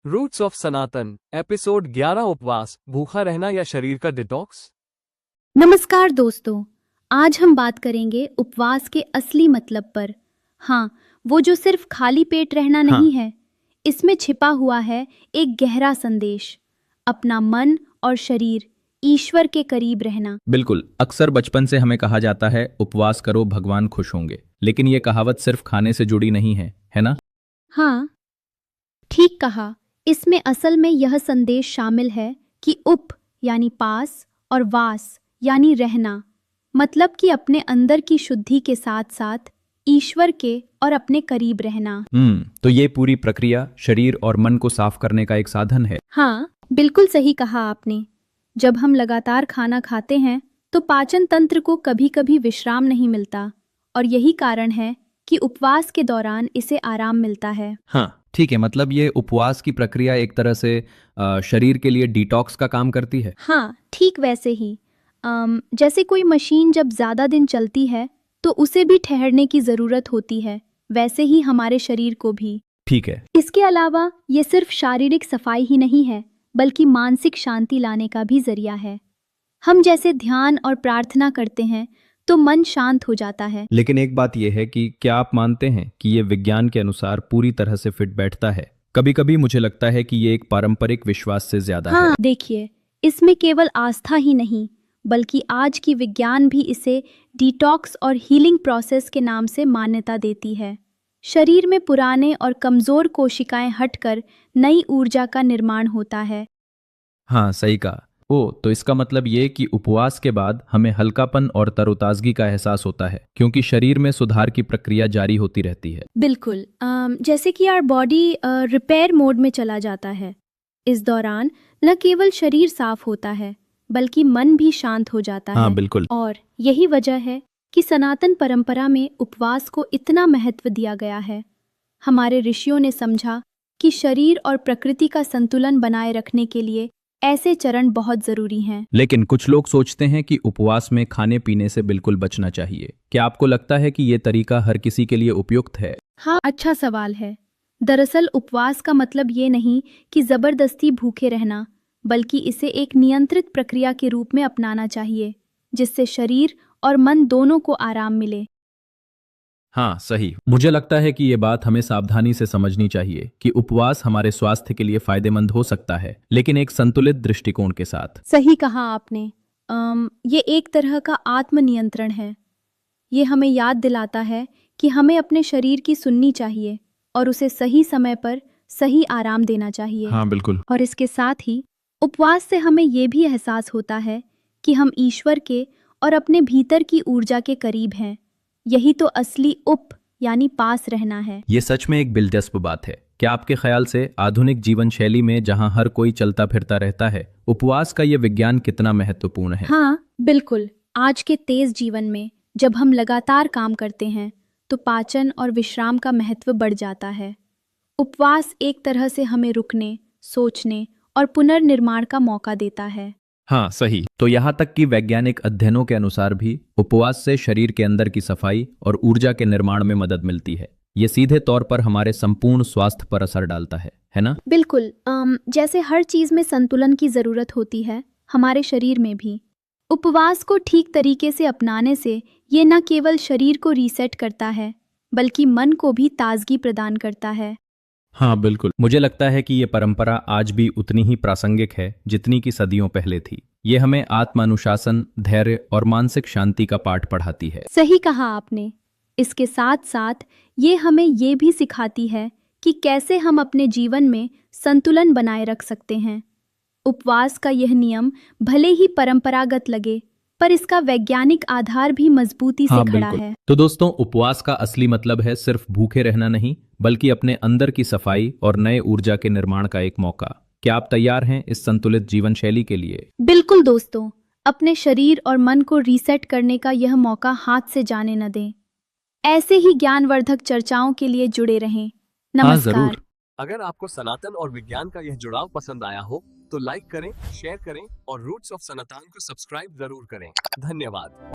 Roots of Sanatan episode 11 उपवास भूखा रहना या शरीर का डिटॉक्स। नमस्कार दोस्तों, आज हम बात करेंगे उपवास के असली मतलब पर। हाँ, वो जो सिर्फ खाली पेट रहना नहीं है, इसमें छिपा हुआ है एक गहरा संदेश, अपना मन और शरीर ईश्वर के करीब रहना। बिल्कुल। अक्सर बचपन से हमें कहा जाता है उपवास करो भगवान खुश होंगे, लेकिन ये कहावत सिर्फ खाने से जुड़ी नहीं है ना? हाँ, ठीक कहा। इसमें असल में यह संदेश शामिल है कि उप यानी पास और वास यानी रहना, मतलब कि अपने अंदर की शुद्धि के साथ साथ ईश्वर के और अपने करीब रहना। तो ये पूरी प्रक्रिया शरीर और मन को साफ करने का एक साधन है। हाँ, बिल्कुल सही कहा आपने। जब हम लगातार खाना खाते हैं तो पाचन तंत्र को कभी कभी विश्राम नहीं मिलता, और यही कारण है कि उपवास के दौरान इसे आराम मिलता है। हाँ ठीक है, मतलब ये उपवास की प्रक्रिया एक तरह से शरीर के लिए डिटॉक्स का काम करती है। हाँ, ठीक वैसे ही जैसे कोई मशीन जब ज़्यादा दिन चलती है तो उसे भी ठहरने की ज़रूरत होती है, वैसे ही हमारे शरीर को भी। ठीक है। इसके अलावा ये सिर्फ शारीरिक सफाई ही नहीं है, बल्कि मानसिक शांति लाने का भी जरिया है। हम जैसे ध्यान और प्रार्थना करते हैं तो मन शांत हो जाता है। लेकिन एक बात यह है कि क्या आप मानते हैं कि ये विज्ञान के अनुसार पूरी तरह से फिट बैठता है? कभी कभी मुझे लगता है कि ये एक पारंपरिक विश्वास से ज्यादा है। देखिए, इसमें केवल आस्था ही नहीं, बल्कि आज की विज्ञान भी इसे डिटॉक्स और हीलिंग प्रोसेस के नाम से मान्यता देती है। शरीर में पुराने और कमजोर कोशिकाएं हटकर नई ऊर्जा का निर्माण होता है। हाँ सही कहा। तो इसका मतलब ये कि उपवास के बाद हमें हल्कापन और तरोताजगी का एहसास होता है, क्योंकि शरीर में सुधार की प्रक्रिया जारी होती रहती है। बिल्कुल, जैसे कि आवर बॉडी रिपेयर मोड में चला जाता है। इस दौरान न केवल शरीर साफ होता है, बल्कि मन भी शांत हो जाता है। बिल्कुल। और यही वजह है कि सनातन परंपरा में उपवास को इतना महत्व दिया गया है। हमारे ऋषियों ने समझा कि शरीर और प्रकृति का संतुलन बनाए रखने के लिए ऐसे चरण बहुत जरूरी हैं। लेकिन कुछ लोग सोचते हैं कि उपवास में खाने पीने से बिल्कुल बचना चाहिए। क्या आपको लगता है कि ये तरीका हर किसी के लिए उपयुक्त है? हाँ, अच्छा सवाल है। दरअसल उपवास का मतलब ये नहीं कि जबरदस्ती भूखे रहना, बल्कि इसे एक नियंत्रित प्रक्रिया के रूप में अपनाना चाहिए, जिससे शरीर और मन दोनों को आराम मिले। हाँ सही। मुझे लगता है कि ये बात हमें सावधानी से समझनी चाहिए कि उपवास हमारे स्वास्थ्य के लिए फायदेमंद हो सकता है, लेकिन एक संतुलित दृष्टिकोण के साथ। सही कहा आपने। ये एक तरह का आत्मनियंत्रण है। ये हमें याद दिलाता है कि हमें अपने शरीर की सुननी चाहिए और उसे सही समय पर सही आराम देना चाहिए। हाँ बिल्कुल। और इसके साथ ही उपवास से हमें ये भी एहसास होता है कि हम ईश्वर के और अपने भीतर की ऊर्जा के करीब हैं। यही तो असली उप यानी पास रहना है। ये सच में एक दिलचस्प बात है। क्या आपके ख्याल से आधुनिक जीवन शैली में, जहां हर कोई चलता फिरता रहता है, उपवास का ये विज्ञान कितना महत्वपूर्ण है? हाँ बिल्कुल। आज के तेज जीवन में जब हम लगातार काम करते हैं तो पाचन और विश्राम का महत्व बढ़ जाता है। उपवास एक तरह से हमें रुकने, सोचने और पुनर्निर्माण का मौका देता है। हाँ सही। तो यहाँ तक कि वैज्ञानिक अध्ययनों के अनुसार भी उपवास से शरीर के अंदर की सफाई और ऊर्जा के निर्माण में मदद मिलती है। ये सीधे तौर पर हमारे संपूर्ण स्वास्थ्य पर असर डालता है ना? बिल्कुल। जैसे हर चीज में संतुलन की जरूरत होती है, हमारे शरीर में भी। उपवास को ठीक तरीके से अपनाने से ये न केवल शरीर को रीसेट करता है, बल्कि मन को भी ताजगी प्रदान करता है। हाँ बिल्कुल। मुझे लगता है कि ये परंपरा आज भी उतनी ही प्रासंगिक है जितनी कि सदियों पहले थी। ये हमें आत्मानुशासन, धैर्य और मानसिक शांति का पाठ पढ़ाती है। सही कहा आपने। इसके साथ साथ ये हमें ये भी सिखाती है कि कैसे हम अपने जीवन में संतुलन बनाए रख सकते हैं। उपवास का यह नियम भले ही परंपरागत लगे, पर इसका वैज्ञानिक आधार भी मजबूती से खड़ा है। तो दोस्तों, उपवास का असली मतलब है सिर्फ भूखे रहना नहीं, बल्कि अपने अंदर की सफाई और नए ऊर्जा के निर्माण का एक मौका। क्या आप तैयार हैं इस संतुलित जीवन शैली के लिए? बिल्कुल दोस्तों, अपने शरीर और मन को रीसेट करने का यह मौका हाथ से जाने न दें। ऐसे ही ज्ञानवर्धक चर्चाओं के लिए जुड़े रहें। नमस्कार। जरूर। अगर आपको सनातन और विज्ञान का यह जुड़ाव पसंद आया हो तो लाइक करें, शेयर करें और रूट्स ऑफ सनातन को सब्सक्राइब जरूर करें। धन्यवाद।